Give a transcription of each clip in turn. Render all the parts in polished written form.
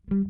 Hello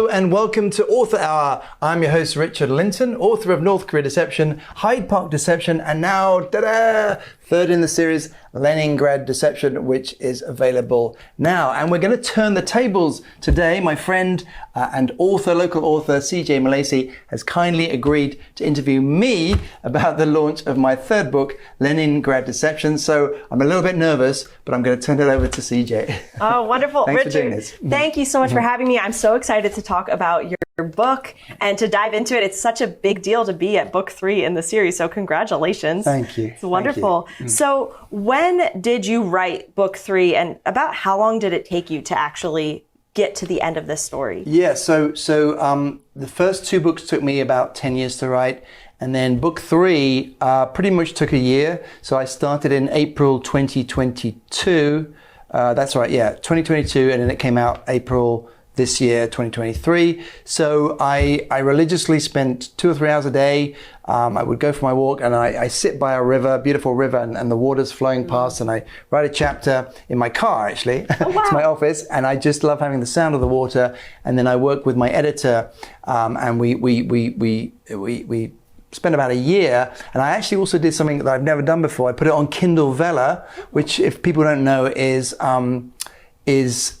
and welcome to Author Hour. I'm your host Richard Lyntton, author of North Korea Deception, Hyde Park Deception, and now, ta-da, third in the series, Leningrad Deception, which is available now. And we're going to turn the tables today. My friend and local author, CJ Milacci, has kindly agreed to interview me about the launch of my third book, Leningrad Deception. So I'm a little bit nervous, but I'm going to turn it over to CJ. Oh, wonderful. Thanks Richard, for doing this. Thank you so much for having me. I'm so excited to talk about your book and to dive into it. It's such a big deal to be at book 3 in the series, so congratulations. Thank you. It's wonderful. So when did you write book 3, and about how long did it take you to actually get to the end of this story? Yeah, so the first 2 books took me about 10 years to write, and then book 3 pretty much took a year. So I started in April 2022. That's right, yeah, 2022, and then it came out April this year, 2023. So I religiously spent 2 or 3 hours a day. I would go for my walk and I sit by a river, beautiful river, and the water's flowing past, and I write a chapter in my car, actually. Oh, wow. It's my office, and I just love having the sound of the water. And then I work with my editor, and we spent about a year. And I actually also did something that I've never done before. I put it on Kindle Vella, which, if people don't know, is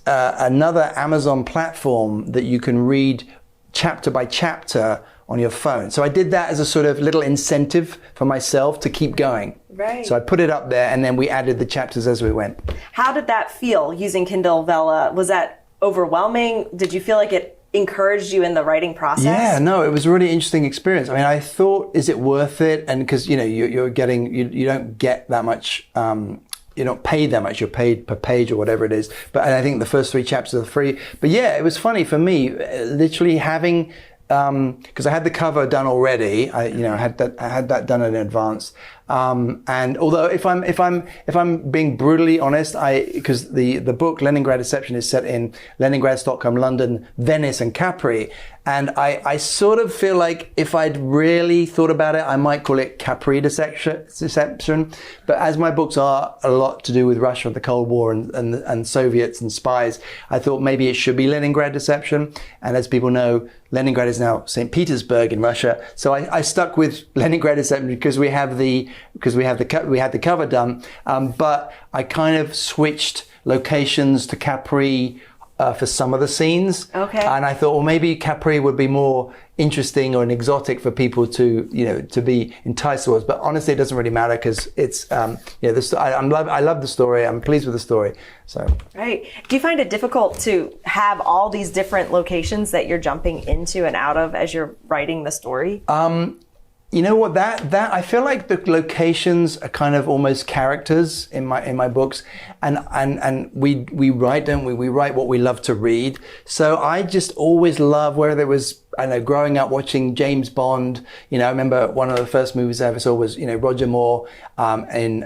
another Amazon platform that you can read chapter by chapter on your phone. So I did that as a sort of little incentive for myself to keep going. Right. So I put it up there, and then we added the chapters as we went. How did that feel using Kindle Vella? Was that overwhelming? Did you feel like it encouraged you in the writing process? Yeah, no, it was a really interesting experience. I mean, I thought, is it worth it? And because, you don't get that much, you're not paid that much, you're paid per page or whatever it is. But I think the first 3 chapters are free. But yeah, it was funny for me, literally having, because I had the cover done already. I had that done in advance. And although if I'm being brutally honest, because the book Leningrad Deception is set in Leningrad, Stockholm, London, Venice, and Capri. And I sort of feel like if I'd really thought about it, I might call it Capri Deception. But as my books are a lot to do with Russia and the Cold War and Soviets and spies, I thought maybe it should be Leningrad Deception. And as people know, Leningrad is now St. Petersburg in Russia. So I stuck with Leningrad Deception because we had the cover done. But I kind of switched locations to Capri for some of the scenes. Okay. And I thought, well, maybe Capri would be more interesting or an exotic for people to be enticed towards. But honestly, it doesn't really matter because it's, I love the story. I'm pleased with the story. So. Right. Do you find it difficult to have all these different locations that you're jumping into and out of as you're writing the story? You know what, that I feel like the locations are kind of almost characters in my books, and we write, don't we? We write what we love to read. So I just always love, whether it was, I know, growing up watching James Bond. I remember one of the first movies I ever saw was Roger Moore in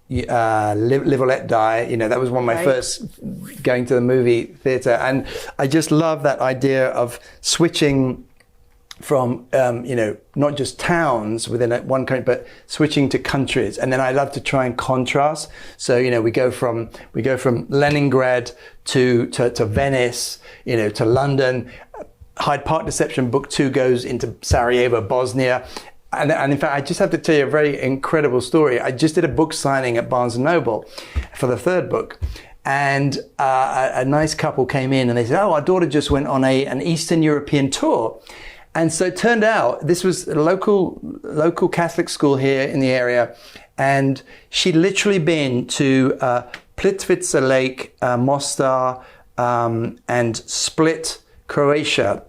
Live or Let Die. That was one of my first going to the movie theater, and I just love that idea of switching from not just towns within one country, but switching to countries. And then I love to try and contrast. So we go from Leningrad to Venice, to London. Hyde Park Deception book 2 goes into Sarajevo, Bosnia. And in fact, I just have to tell you a very incredible story. I just did a book signing at Barnes & Noble for the third book. And a nice couple came in and they said, oh, our daughter just went on an Eastern European tour. And so it turned out this was a local Catholic school here in the area, and she'd literally been to Plitvice Lake, Mostar, and Split, Croatia,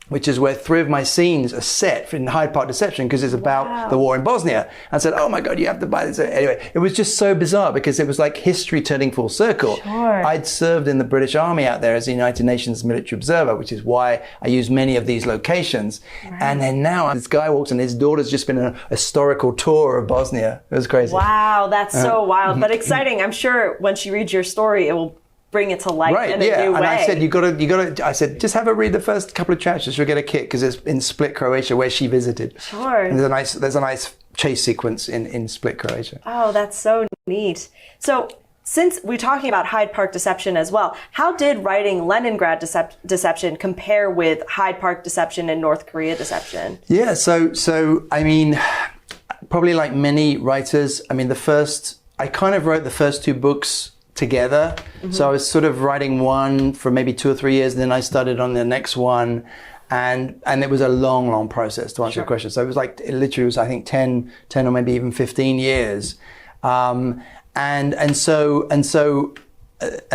which is where 3 of my scenes are set in Hyde Park Deception, because it's about the war in Bosnia. I said, oh my God, you have to buy this. Anyway, it was just so bizarre because it was like history turning full circle. Sure. I'd served in the British Army out there as a United Nations military observer, which is why I use many of these locations. Right. And then now this guy walks in, his daughter's just been on a historical tour of Bosnia. It was crazy. Wow, that's so wild, but exciting. I'm sure when she reads your story, it will bring it to life in a new way. And I said, you gotta, I said, just have her read the first couple of chapters, she'll get a kick, because it's in Split, Croatia, where she visited. Sure. And there's a nice chase sequence in Split, Croatia. Oh, that's so neat. So since we're talking about Hyde Park Deception as well, how did writing Leningrad Deception compare with Hyde Park Deception and North Korea Deception? Yeah, so I mean, probably like many writers, I mean, I kind of wrote the first two books together. So I was sort of writing one for maybe 2 or 3 years, and then I started on the next one. And it was a long process to answer your question. So it was like, it literally was, I think, 10 or maybe even 15 years. And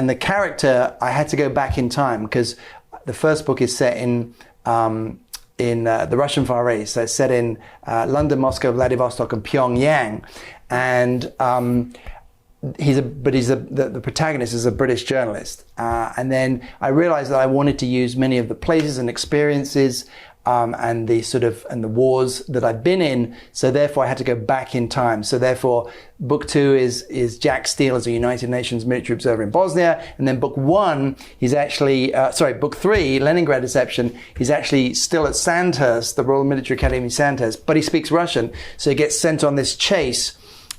the character, I had to go back in time, because the first book is set in the Russian Far East. So it's set in London, Moscow, Vladivostok, and Pyongyang. And the protagonist is a British journalist. And then I realized that I wanted to use many of the places and experiences and the wars that I've been in. So therefore I had to go back in time. So therefore book 2 is Jack Steele as a United Nations military observer in Bosnia. And then book 1, he's actually, book 3, Leningrad Deception, he's actually still at Sandhurst, the Royal Military Academy Sandhurst, but he speaks Russian. So he gets sent on this chase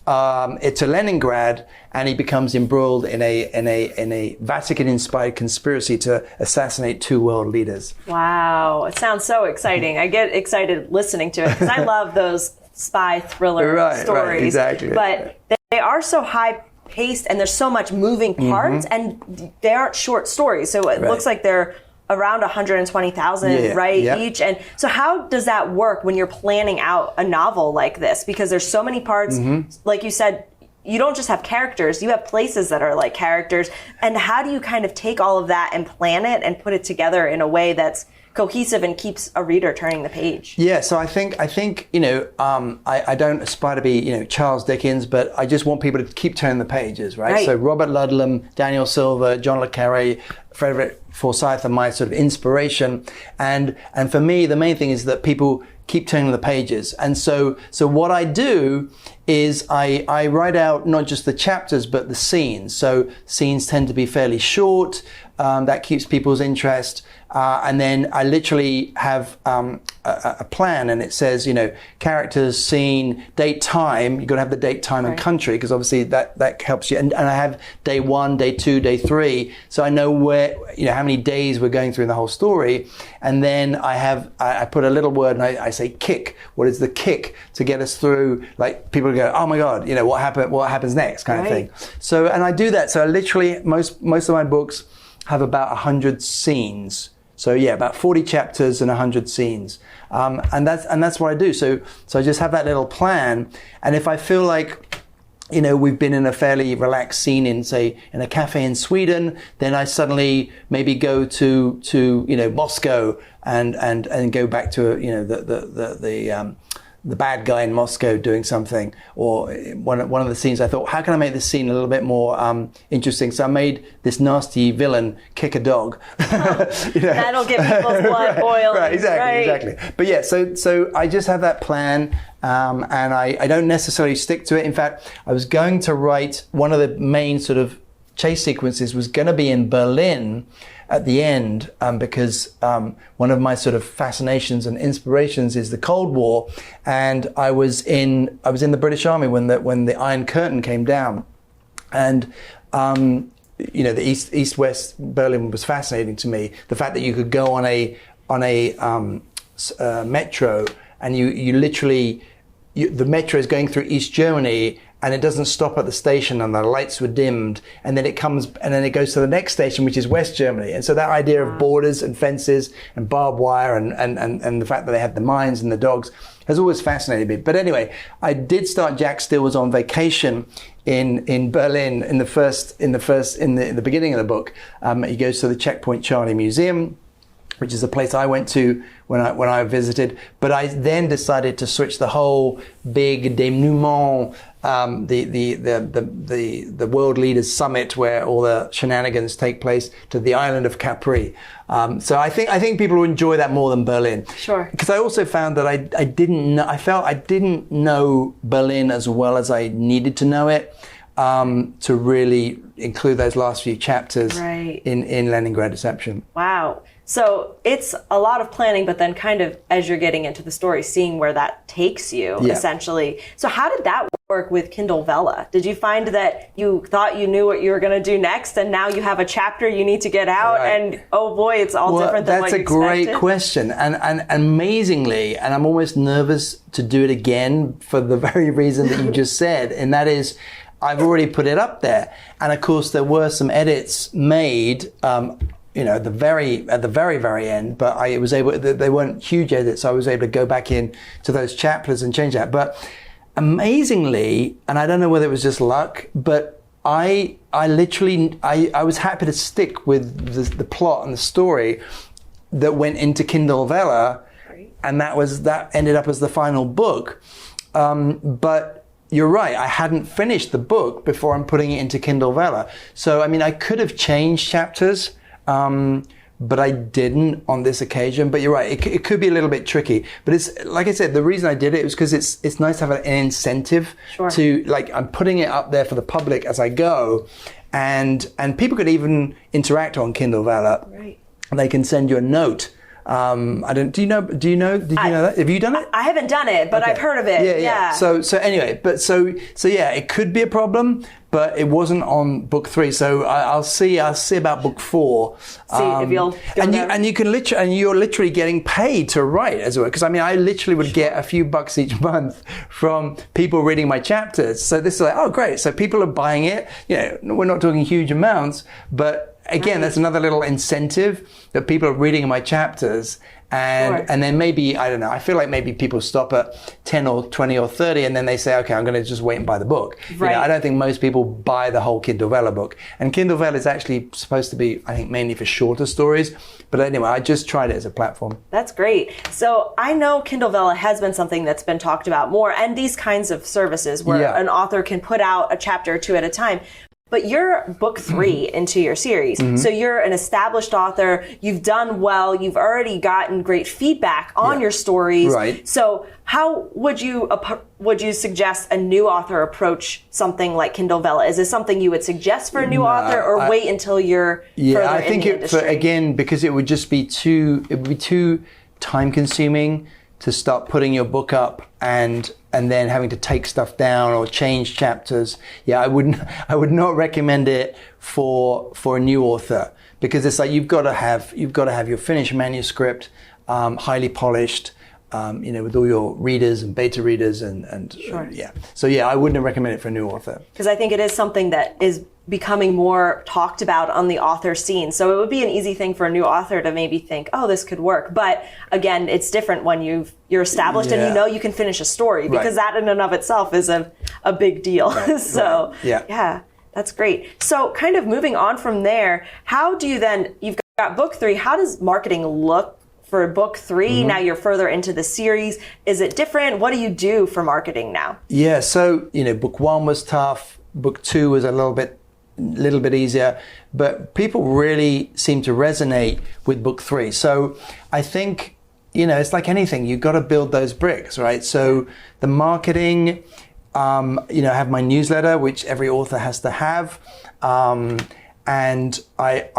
to Leningrad, and he becomes embroiled in a Vatican-inspired conspiracy to assassinate 2 world leaders. Wow, it sounds so exciting. I get excited listening to it because I love those spy thriller stories. Right, exactly. But they are so high-paced, and there's so much moving parts, and they aren't short stories. So it looks like they're around 120,000, each. And so how does that work when you're planning out a novel like this? Because there's so many parts, like you said, you don't just have characters, you have places that are like characters. And how do you kind of take all of that and plan it and put it together in a way that's cohesive and keeps a reader turning the page? Yeah, so I think I don't aspire to be, Charles Dickens, but I just want people to keep turning the pages, right? So Robert Ludlum, Daniel Silver, John le Carré, Frederick Forsyth are my sort of inspiration. And for me, the main thing is that people keep turning the pages. And so what I do is I write out not just the chapters, but the scenes. So scenes tend to be fairly short. That keeps people's interest. And then I literally have a plan, and it says, characters, scene, date, time. You've got to have the date, time, and country, because obviously that helps you. And I have day 1, day 2, day 3, so I know where, how many days we're going through in the whole story. And then I put a little word, and I say kick. What is the kick to get us through? Like, people go, oh my God, what happened? What happens next? Kind of thing. So, and I do that. So literally, most of my books have about 100 scenes. So yeah, about 40 chapters and 100 scenes. And that's what I do. So I just have that little plan. And if I feel like, we've been in a fairly relaxed scene in a cafe in Sweden, then I suddenly maybe go to Moscow and go back to, the bad guy in Moscow doing something, or one of the scenes I thought, how can I make this scene a little bit more interesting? So I made this nasty villain kick a dog. That'll get people's blood boiling. Right, exactly. But yeah, so I just have that plan, and I don't necessarily stick to it. In fact, I was going to write one of the main sort of chase sequences was going to be in Berlin at the end, because one of my sort of fascinations and inspirations is the Cold War, and I was in the British Army when the Iron Curtain came down, and the East-West Berlin was fascinating to me. The fact that you could go on a metro, and you literally the metro is going through East Germany, and it doesn't stop at the station, and the lights were dimmed, and then it goes to the next station, which is West Germany. And so that idea of borders and fences and barbed wire and the fact that they had the mines and the dogs has always fascinated me. But anyway, I did start. Jack Steele was on vacation in Berlin in the beginning of the book. He goes to the Checkpoint Charlie Museum, which is a place I went to when I visited. But I then decided to switch the whole big denouement, the World Leaders Summit, where all the shenanigans take place, to the island of Capri. So I think people will enjoy that more than Berlin. Sure. Because I also found that I didn't know Berlin as well as I needed to know it, to really include those last few chapters in Leningrad Deception. Wow. So it's a lot of planning, but then kind of as you're getting into the story, seeing where that takes you, essentially. So how did that work with Kindle Vella? Did you find that you thought you knew what you were going to do next, and now you have a chapter you need to get out, and oh boy, it's all different than what you expected? That's a great question. And amazingly, and I'm almost nervous to do it again for the very reason that you just said, and that is, I've already put it up there. And of course, there were some edits made, at the very end, but they weren't huge edits, so I was able to go back in to those chapters and change that. But amazingly, and I don't know whether it was just luck, but I was happy to stick with the plot and the story that went into Kindle Vella, and that ended up as the final book. But you're right, I hadn't finished the book before I'm putting it into Kindle Vella. So, I mean, I could have changed chapters, but I didn't on this occasion. But you're right, it could be a little bit tricky. But it's, like I said, the reason I did it was because it's nice to have an incentive to, like, I'm putting it up there for the public as I go. And people could even interact on Kindle Vella. Right. And they can send you a note. Did you know that? Have you done it? I haven't done it, but I've heard of it. Yeah. So anyway, it could be a problem, but it wasn't on book 3. So I'll see about book 4. See if you'll you're literally getting paid to write as well. Because I mean, I literally would get a few bucks each month from people reading my chapters. So this is like, oh great. So people are buying it. We're not talking huge amounts, but again, that's another little incentive that people are reading my chapters. And then maybe, I don't know, I feel like maybe people stop at 10 or 20 or 30 and then they say, okay, I'm going to just wait and buy the book. Right. I don't think most people buy the whole Kindle Vella book. And Kindle Vella is actually supposed to be, I think, mainly for shorter stories. But anyway, I just tried it as a platform. That's great. So I know Kindle Vella has been something that's been talked about more, and these kinds of services where an author can put out a chapter or 2 at a time. But you're book 3 into your series. So you're an established author. You've done well. You've already gotten great feedback on your stories. Right. So how would you suggest a new author approach something like Kindle Vella? Is this something you would suggest for a new author, or wait until you're further I think in the industry? Again, because it would just be too time consuming to start putting your book up and then having to take stuff down or change chapters. I would not recommend it for a new author, because it's like you've got to have your finished manuscript, highly polished, with all your readers and beta readers and So I wouldn't recommend it for a new author. Because I think it is something that is becoming more talked about on the author scene. So it would be an easy thing for a new author to maybe think, oh, this could work. But again, it's different when you're established and you can finish a story, because that in and of itself is a big deal. So that's great. So kind of moving on from there, how do you then, you've got book 3, how does marketing look for book 3? Now you're further into the series. Is it different? What do you do for marketing now? So, book 1 was tough. Book 2 was a little bit easier, but people really seem to resonate with book 3. So I think, it's like anything, you've got to build those bricks, right? So the marketing, I have my newsletter, which every author has to have. And I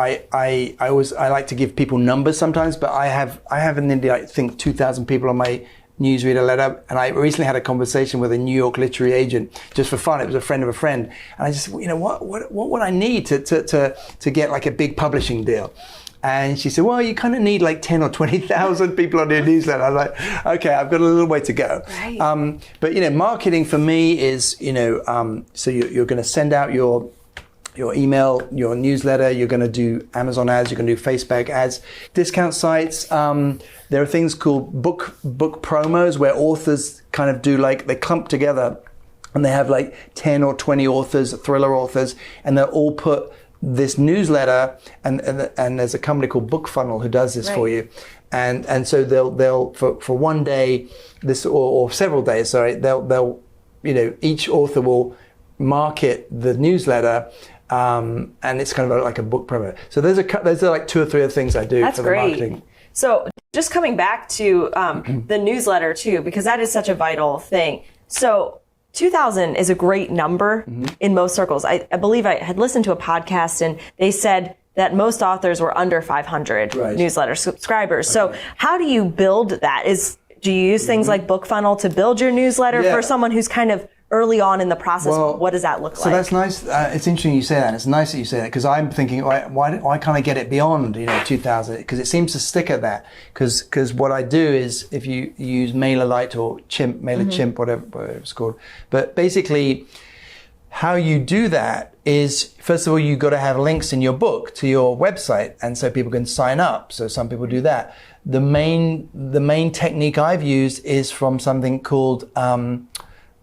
like to give people numbers sometimes, but I have nearly, I think, 2,000 people on my newsreader letter. And I recently had a conversation with a New York literary agent just for fun. It was a friend of a friend. And I just, what would I need to get like a big publishing deal? And she said, well, you kind of need like 10 or 20,000 people on your newsletter. I was like, okay, I've got a little way to go. Right. But, marketing for me is, so you're going to send out your email, your newsletter, you're going to do Amazon ads, you're going to do Facebook ads, discount sites. There are things called book promos where authors kind of do they clump together and they have like 10 or 20 authors, thriller authors, and they'll all put this newsletter, and there's a company called Book Funnel who does this for you. And so they'll for one day, or several days, they'll each author will market the newsletter, and it's kind of like a book promo. So there's like 2 or 3 other things I do for the marketing. So just coming back to the newsletter too, because that is such a vital thing. So 2,000 is a great number in most circles. I believe I had listened to a podcast and they said that most authors were under 500 newsletter subscribers. So how do you build that? Do you use things like BookFunnel to build your newsletter for someone who's kind of early on in the process? Well, what does that look like? So that's nice. It's interesting you say that. It's nice that you say that, because I'm thinking, why can't I get it beyond 2,000? Because it seems to stick at that. Because what I do is, if you use MailerLite or MailerChimp, whatever it's called, but basically how you do that is, first of all, you've got to have links in your book to your website, and so people can sign up. So some people do that. The main technique I've used is from something called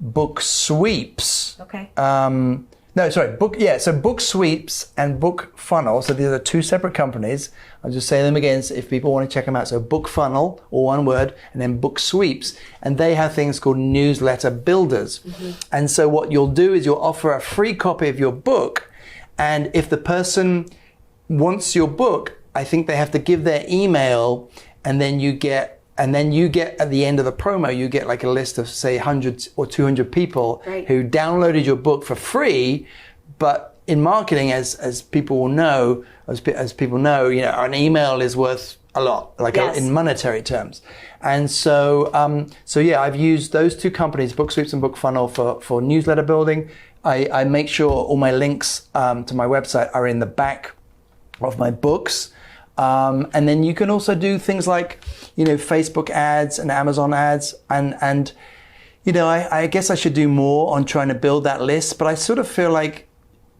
book sweeps. Okay. So book sweeps and book funnel. So these are two separate companies. I'll just say them again if people want to check them out. So book funnel, or one word, and then book sweeps. And they have things called newsletter builders. And so what you'll do is you'll offer a free copy of your book. And if the person wants your book, I think they have to give their email, and then you get at the end of the promo, you get like a list of, say, 100 or 200 people who downloaded your book for free. But in marketing, as people will know, as people know, an email is worth a lot, in monetary terms. And so, I've used those two companies, BookSweeps and BookFunnel, for newsletter building. I make sure all my links to my website are in the back of my books. And then you can also do things like, Facebook ads and Amazon ads. And I guess I should do more on trying to build that list. But I sort of feel like,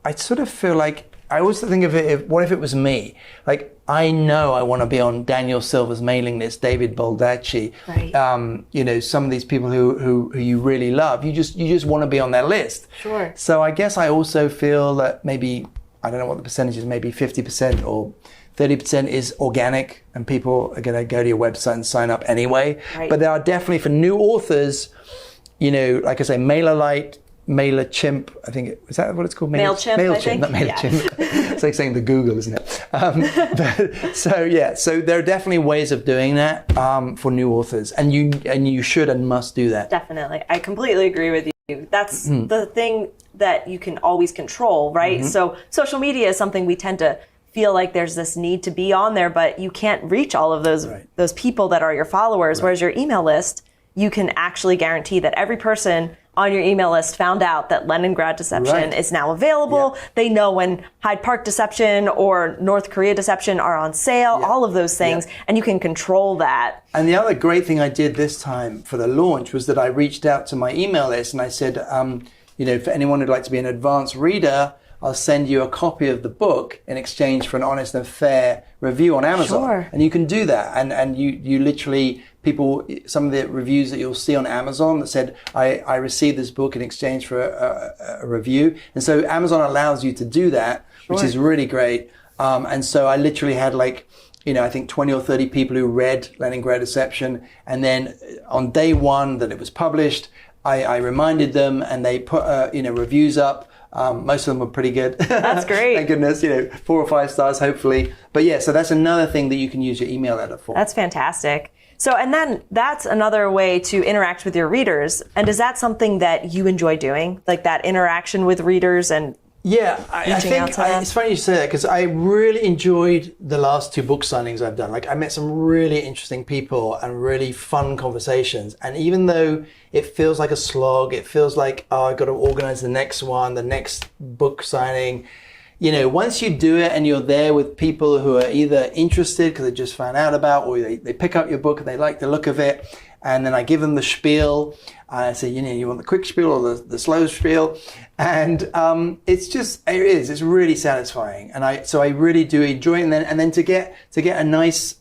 I always think of it, what if it was me? Like, I know I want to be on Daniel Silver's mailing list, David Baldacci, some of these people who you really love. You just want to be on their list. Sure. So I guess I also feel that maybe, I don't know what the percentage is, maybe 50% or 30% is organic, and people are going to go to your website and sign up anyway. But there are definitely, for new authors, like I say, MailerLite, MailerChimp, I think, is that what it's called? MailChimp, I think. Not MailChimp. Yeah. It's like saying the Google, isn't it? So there are definitely ways of doing that for new authors, and you should and must do that. Definitely. I completely agree with you. That's the thing that you can always control, right? So social media is something we tend to feel like there's this need to be on there, but you can't reach all of those people that are your followers. Whereas your email list, you can actually guarantee that every person on your email list found out that Leningrad Deception is now available. They know when Hyde Park Deception or North Korea Deception are on sale, all of those things, and you can control that. And the other great thing I did this time for the launch was that I reached out to my email list and I said, for anyone who'd like to be an advanced reader, I'll send you a copy of the book in exchange for an honest and fair review on Amazon. Sure. And you can do that. And you literally, some of the reviews that you'll see on Amazon that said, I received this book in exchange for a review. And so Amazon allows you to do that, which is really great. And so I literally had I think 20 or 30 people who read Leningrad Deception. And then on day one that it was published, I reminded them, and they put, reviews up. Most of them were pretty good. That's great. Thank goodness, 4 or 5 stars, hopefully. But so that's another thing that you can use your email letter for. That's fantastic. So, and then that's another way to interact with your readers. And is that something that you enjoy doing? Like that interaction with readers and I think it's funny you say that, because I really enjoyed the last 2 book signings I've done. I met some really interesting people and really fun conversations. And even though it feels like a slog, it feels like, I've got to organize the next one, the next book signing. Once you do it and you're there with people who are either interested because they just found out about, or they pick up your book and they like the look of it, and then I give them the spiel. I say, you want the quick spiel or the slow spiel? And it's really satisfying. And I really do enjoy it. And then to get a nice,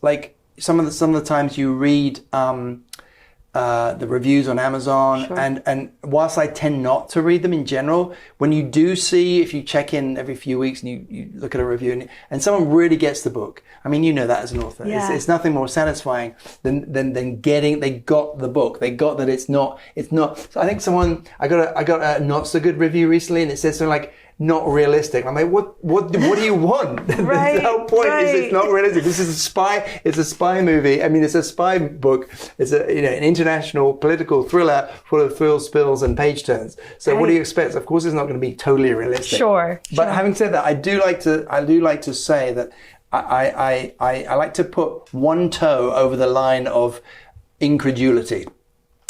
some of the times you read the reviews on Amazon, and whilst I tend not to read them in general, when you do see, if you check in every few weeks and you look at a review and someone really gets the book, I mean, that as an author, it's nothing more satisfying than getting, they got the book, they got that it's not. So I think I got a not so good review recently, and it says something like, not realistic. I'm like, what do you want? Right, The whole point is it's not realistic. This is it's a spy movie. I mean, it's a spy book. It's an international political thriller full of thrills, spills, and page turns. So what do you expect? Of course, it's not going to be totally realistic. Sure. But having said that, I do like to say that I like to put one toe over the line of incredulity.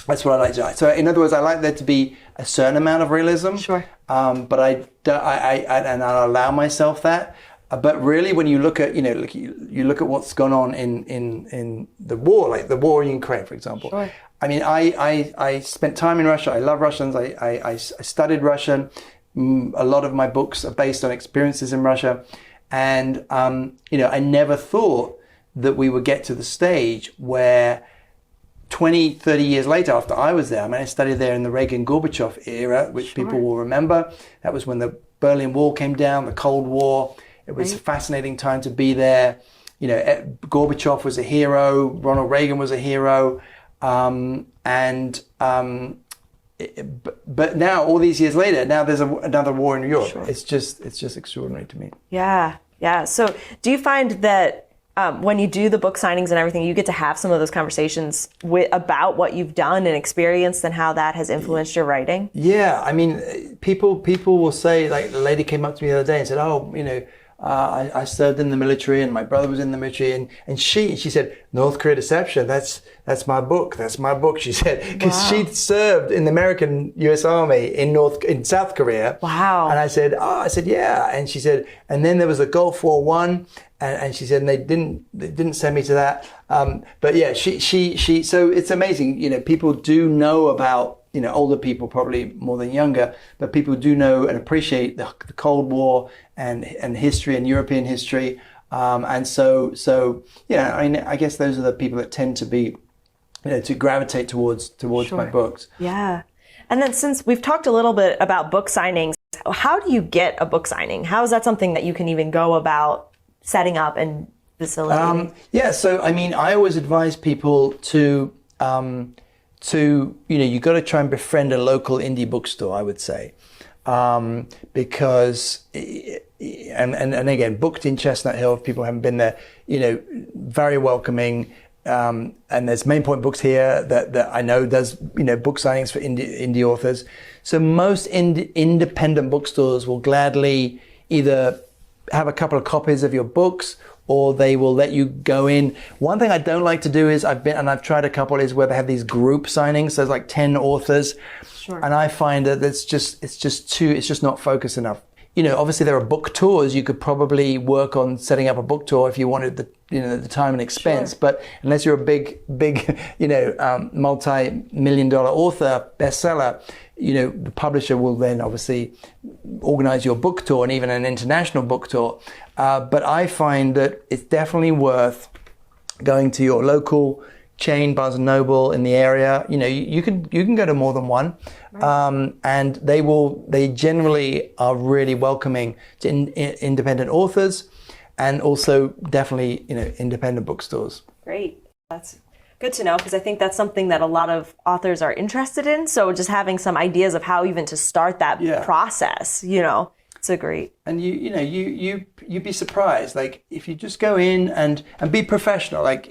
That's what I like to do. So in other words, I like there to be a certain amount of realism. Sure. But I allow myself that. But really, when you look at, you look at what's gone on in the war, like the war in Ukraine, for example. Sure. I mean, I spent time in Russia. I love Russians. I studied Russian. A lot of my books are based on experiences in Russia. And, I never thought that we would get to the stage where 20, 30 years later, after I was there, I mean, I studied there in the Reagan-Gorbachev era, which people will remember. That was when the Berlin Wall came down, the Cold War. It was a fascinating time to be there. Gorbachev was a hero. Ronald Reagan was a hero. But now, all these years later, now there's another war in Europe. Sure. It's just extraordinary to me. Yeah. So do you find that when you do the book signings and everything, you get to have some of those conversations about what you've done and experienced and how that has influenced your writing? Yeah. I mean, people will say, like, the lady came up to me the other day and said, I served in the military and my brother was in the military, and she said, North Korea Deception, that's my book, she said, because she'd served in the American US Army in South Korea. Wow. And I said, yeah. And she said, and then there was the Gulf War I, and she said, and they didn't send me to that. But yeah, she so it's amazing, people do know about, older people probably more than younger, but people do know and appreciate the Cold War and history and European history. And so yeah, I mean, I guess those are the people that tend to be, to gravitate towards Sure. my books. Yeah. And then since we've talked a little bit about book signings, how do you get a book signing? How is that something that you can even go about setting up and facilitating? So I mean, I always advise people to you got to try and befriend a local indie bookstore, I would say, because and again, booked in Chestnut Hill, if people haven't been there, very welcoming. And there's Main Point Books here that I know does book signings for indie authors. So most independent bookstores will gladly either have a couple of copies of your books, or they will let you go in. One thing I don't like to do is I've tried a couple, is where they have these group signings. So there's like 10 authors. Sure. And I find that it's just not focused enough. Obviously there are book tours. You could probably work on setting up a book tour if you wanted the time and expense. Sure. But unless you're a big, multi-million-dollar author, bestseller, the publisher will then obviously organize your book tour and even an international book tour. But I find that it's definitely worth going to your local chain, Barnes & Noble in the area. You can go to more than one. Right. And they generally are really welcoming to independent authors, and also definitely, independent bookstores. Great. That's good to know, because I think that's something that a lot of authors are interested in. So just having some ideas of how even to start that process, it's a great. And you'd be surprised. Like, if you just go in and be professional, like,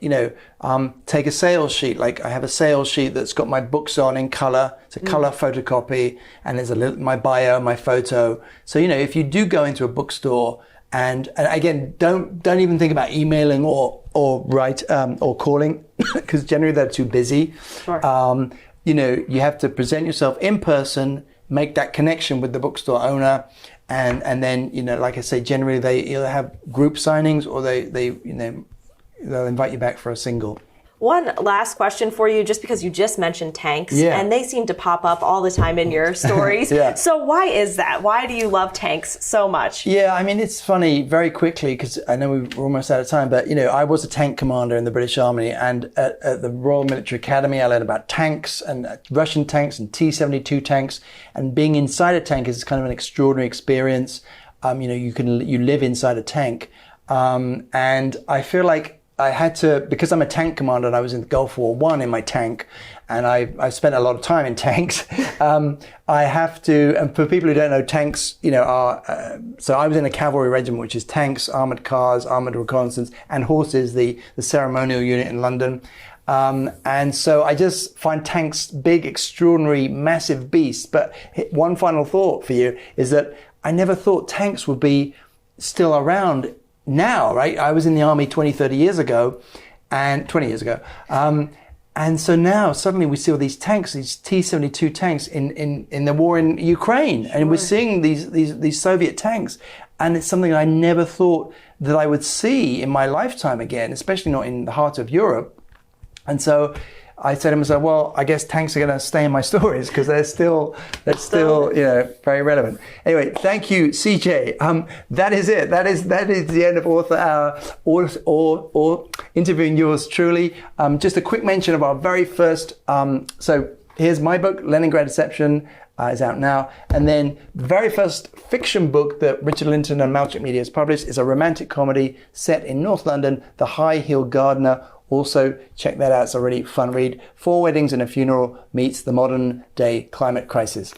take a sales sheet. Like, I have a sales sheet that's got my books on in color. It's a color photocopy, and there's my bio, my photo. So, if you do go into a bookstore, and again, don't even think about emailing or write or calling, because generally they're too busy. Sure. You have to present yourself in person, make that connection with the bookstore owner, and then, like I say, generally they either have group signings or they'll invite you back for a single. One last question for you, just because you just mentioned tanks, and they seem to pop up all the time in your stories. So why is that? Why do you love tanks so much? Yeah, I mean, it's funny, very quickly, because I know we're almost out of time, but, I was a tank commander in the British Army, and at the Royal Military Academy, I learned about tanks and Russian tanks and T-72 tanks, and being inside a tank is kind of an extraordinary experience. You live inside a tank, and I feel like I had to, because I'm a tank commander and I was in Gulf War I in my tank, and I spent a lot of time in tanks. I have to, and for people who don't know, tanks, are, so I was in a cavalry regiment, which is tanks, armored cars, armored reconnaissance, and horses, the ceremonial unit in London. And so I just find tanks big, extraordinary, massive beasts. But one final thought for you is that I never thought tanks would be still around now, right? I was in the army 20 years ago. And so now suddenly we see all these tanks, these T-72 tanks in the war in Ukraine. Sure. And we're seeing these Soviet tanks. And it's something I never thought that I would see in my lifetime again, especially not in the heart of Europe. And so I said to myself, well, I guess tanks are going to stay in my stories because they're still very relevant. Anyway, thank you, CJ. That is it. That is the end of Author Hour or interviewing yours truly. Just a quick mention of our very first. So here's my book, Leningrad Deception, is out now. And then the very first fiction book that Richard Lyntton and Milacci Media has published is a romantic comedy set in North London, The High-Heeled Gardener. Also, check that out. It's a really fun read. 4 Weddings and a Funeral meets the modern day climate crisis.